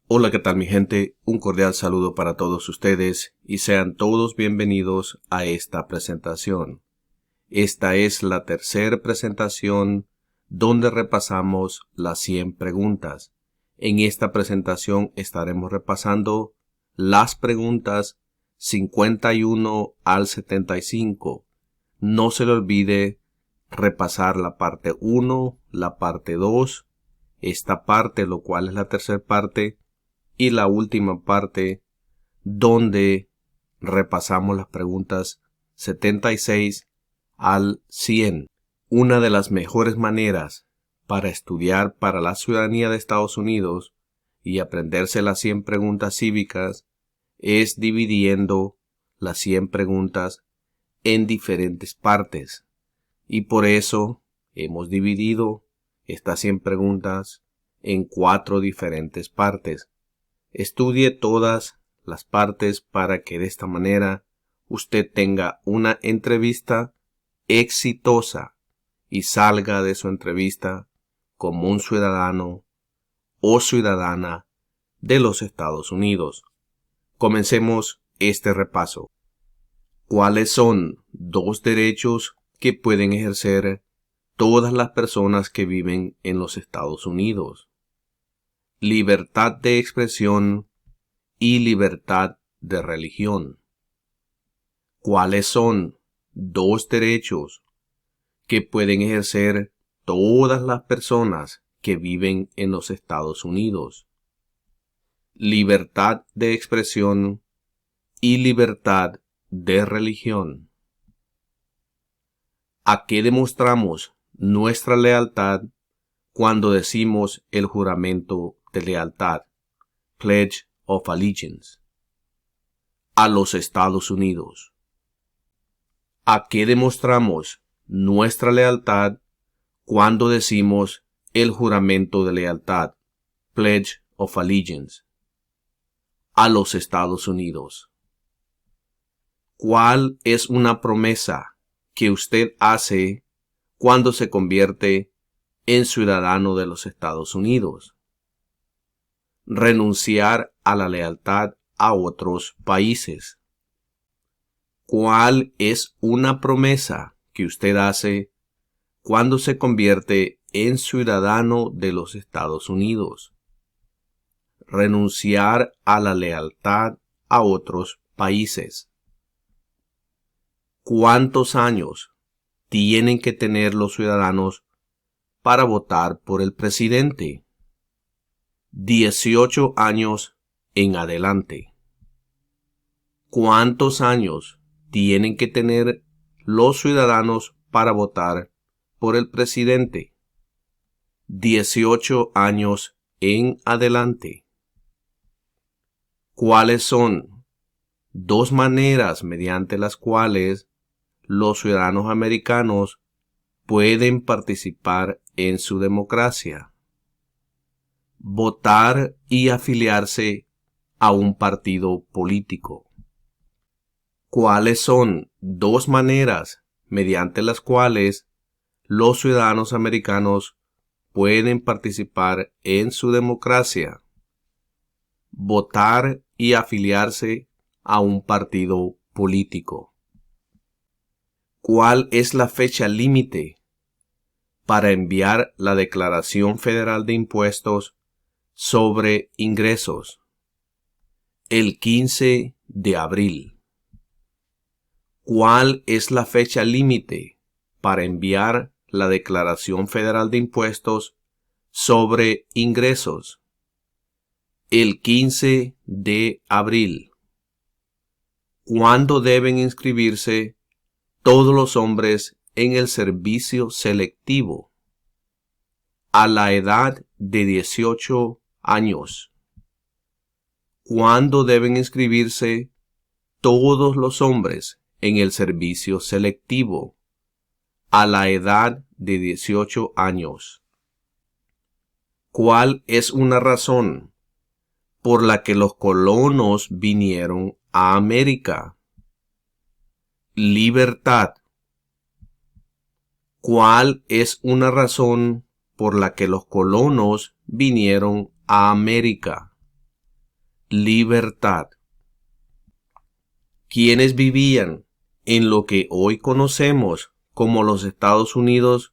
Hola, ¿qué tal mi gente? Un cordial saludo para todos ustedes y sean todos bienvenidos a esta presentación. Esta es la tercera presentación donde repasamos las 100 preguntas. En esta presentación estaremos repasando las preguntas 51 al 75. No se le olvide repasar la parte 1, la parte 2, esta parte, lo cual es la tercera parte, y la última parte donde repasamos las preguntas 76 al 100. Una de las mejores maneras para estudiar para la ciudadanía de Estados Unidos y aprenderse las 100 preguntas cívicas es dividiendo las 100 preguntas en diferentes partes. Y por eso hemos dividido estas 100 preguntas en 4 diferentes partes. Estudie todas las partes para que de esta manera usted tenga una entrevista exitosa y salga de su entrevista como un ciudadano o ciudadana de los Estados Unidos. Comencemos este repaso. ¿Cuáles son 2 derechos que pueden ejercer todas las personas que viven en los Estados Unidos? Libertad de expresión y libertad de religión. ¿Cuáles son 2 derechos que pueden ejercer todas las personas que viven en los Estados Unidos? Libertad de expresión y libertad de religión. ¿A qué demostramos nuestra lealtad cuando decimos el juramento de lealtad? Pledge of Allegiance. A los Estados Unidos. ¿A qué demostramos nuestra lealtad cuando decimos el juramento de lealtad? Pledge of Allegiance. A los Estados Unidos. ¿Cuál es una promesa que usted hace cuando se convierte en ciudadano de los Estados Unidos? Renunciar a la lealtad a otros países. ¿Cuál es una promesa que usted hace cuando se convierte en ciudadano de los Estados Unidos? Renunciar a la lealtad a otros países. ¿Cuántos años tienen que tener los ciudadanos para votar por el presidente? 18 años en adelante. ¿Cuántos años tienen que tener los ciudadanos para votar por el presidente? 18 años en adelante. ¿Cuáles son 2 maneras mediante las cuales los ciudadanos americanos pueden participar en su democracia? Votar y afiliarse a un partido político. ¿Cuáles son 2 maneras mediante las cuales los ciudadanos americanos pueden participar en su democracia? Votar y afiliarse a un partido político. ¿Cuál es la fecha límite para enviar la Declaración Federal de Impuestos sobre Ingresos? El 15 de abril. ¿Cuál es la fecha límite para enviar la Declaración Federal de Impuestos sobre Ingresos? El 15 de abril. ¿Cuándo deben inscribirse todos los hombres en el servicio selectivo? A la edad de 18 años. ¿Cuándo deben inscribirse todos los hombres en el servicio selectivo? A la edad de 18 años. ¿Cuál es una razón por la que los colonos vinieron a América? Libertad. ¿Cuál es una razón por la que los colonos vinieron a América? libertad. Quienes vivían en lo que hoy conocemos como los Estados Unidos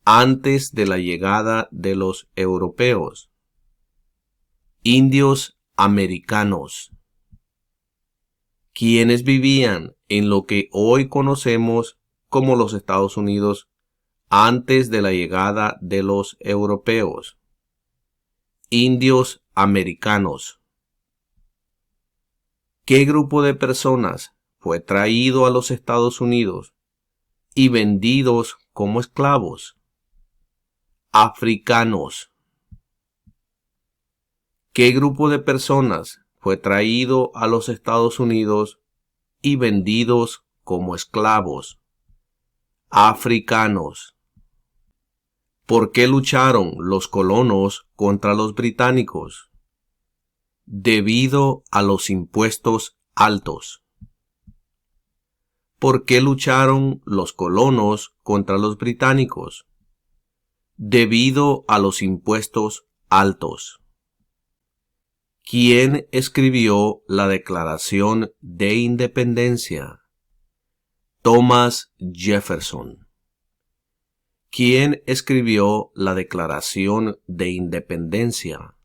antes de la llegada de los europeos. Indios americanos. Quienes vivían en lo que hoy conocemos como los Estados Unidos antes de la llegada de los europeos. Indios americanos. ¿Qué grupo de personas fue traído a los Estados Unidos y vendidos como esclavos? Africanos. ¿Qué grupo de personas fue traído a los Estados Unidos y vendidos como esclavos? Africanos. ¿Por qué lucharon los colonos contra los británicos? Debido a los impuestos altos. ¿Por qué lucharon los colonos contra los británicos? Debido a los impuestos altos. ¿Quién escribió la Declaración de Independencia? Thomas Jefferson. ¿Quién escribió la Declaración de Independencia?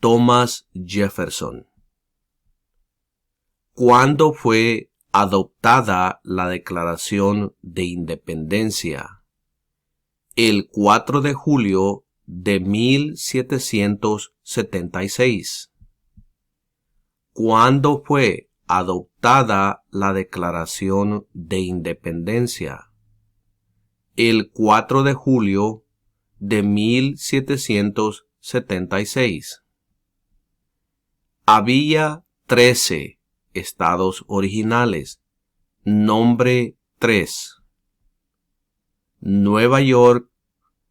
Thomas Jefferson. ¿Cuándo fue adoptada la Declaración de Independencia? El 4 de julio de 1776. ¿Cuándo fue adoptada la Declaración de Independencia? El 4 de julio de 1776. Había 13 estados originales. Nombre 3. Nueva York,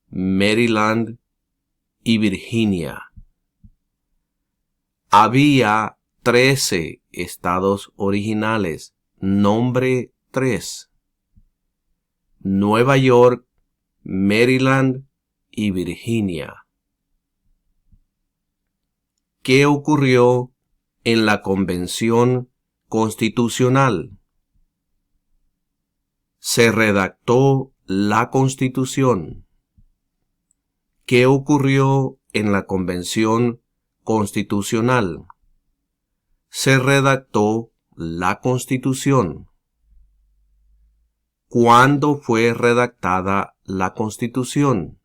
Maryland y Virginia. Había 13 estados originales. Nombre 3. Nueva York, Maryland y Virginia. ¿Qué ocurrió en la Convención Constitucional? Se redactó la Constitución. ¿Qué ocurrió en la Convención Constitucional? Se redactó la Constitución. ¿Cuándo fue redactada la Constitución?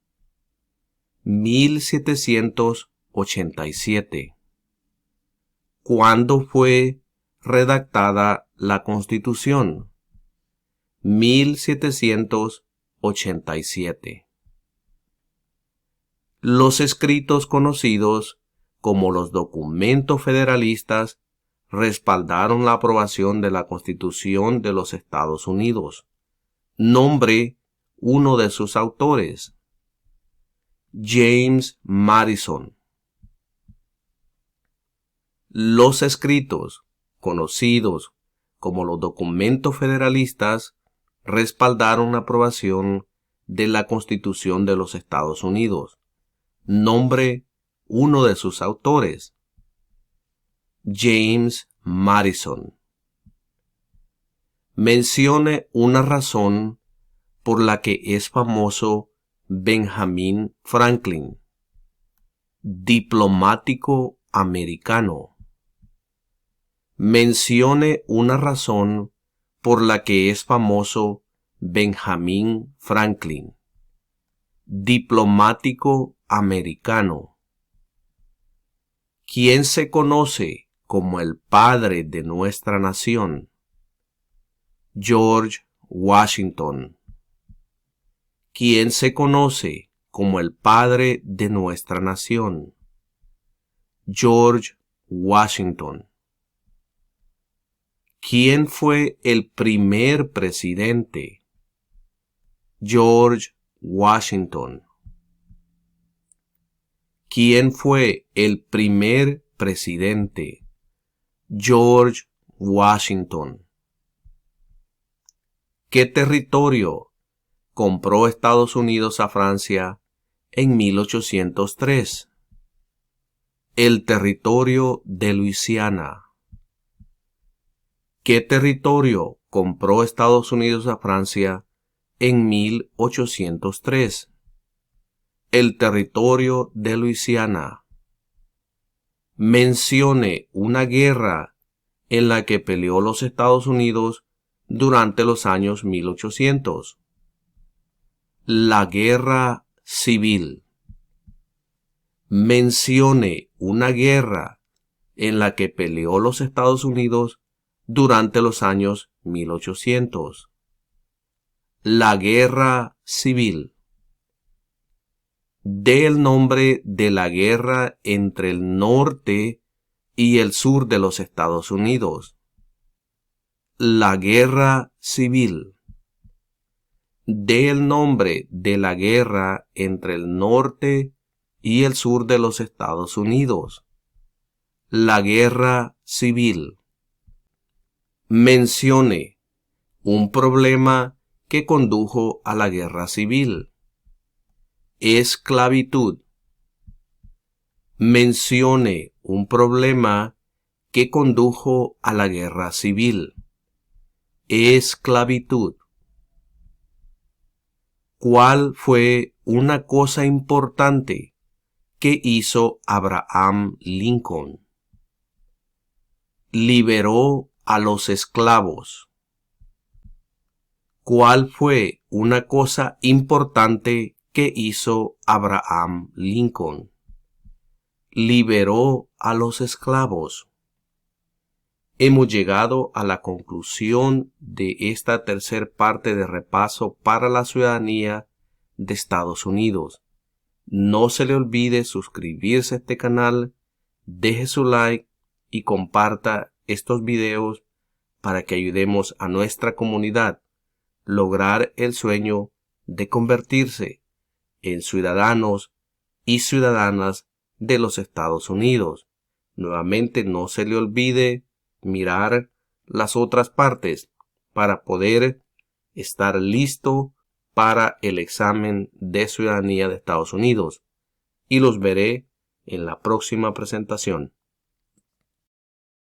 1787. ¿Cuándo fue redactada la Constitución? 1787. Los escritos conocidos como los documentos federalistas respaldaron la aprobación de la Constitución de los Estados Unidos. Nombre uno de sus autores. James Madison. Los escritos conocidos como los documentos federalistas respaldaron la aprobación de la Constitución de los Estados Unidos. Nombre uno de sus autores. James Madison. Mencione una razón por la que es famoso Benjamin Franklin. Diplomático americano. Mencione una razón por la que es famoso Benjamin Franklin. Diplomático americano. ¿Quién se conoce como el padre de nuestra nación? George Washington. ¿Quién se conoce como el padre de nuestra nación? George Washington. ¿Quién fue el primer presidente? George Washington. ¿Quién fue el primer presidente? George Washington. ¿Qué territorio compró Estados Unidos a Francia en 1803? El territorio de Luisiana. ¿Qué territorio compró Estados Unidos a Francia en 1803? El territorio de Luisiana. Mencione una guerra en la que peleó los Estados Unidos durante los años 1800. La Guerra Civil. Mencione una guerra en la que peleó los Estados Unidos durante los años 1800. La Guerra Civil. Dé el nombre de la guerra entre el norte y el sur de los Estados Unidos. La Guerra Civil. Dé el nombre de la guerra entre el norte y el sur de los Estados Unidos. La Guerra Civil. Mencione un problema que condujo a la Guerra Civil. Esclavitud. Mencione un problema que condujo a la Guerra Civil. Esclavitud. ¿Cuál fue una cosa importante que hizo Abraham Lincoln? Liberó a los esclavos. ¿Cuál fue una cosa importante que hizo Abraham Lincoln? Liberó a los esclavos. Hemos llegado a la conclusión de esta tercera parte de repaso para la ciudadanía de Estados Unidos. No se le olvide suscribirse a este canal, deje su like y comparta estos videos para que ayudemos a nuestra comunidad lograr el sueño de convertirse en ciudadanos y ciudadanas de los Estados Unidos. Nuevamente no se le olvide mirar las otras partes para poder estar listo para el examen de ciudadanía de Estados Unidos. Y los veré en la próxima presentación.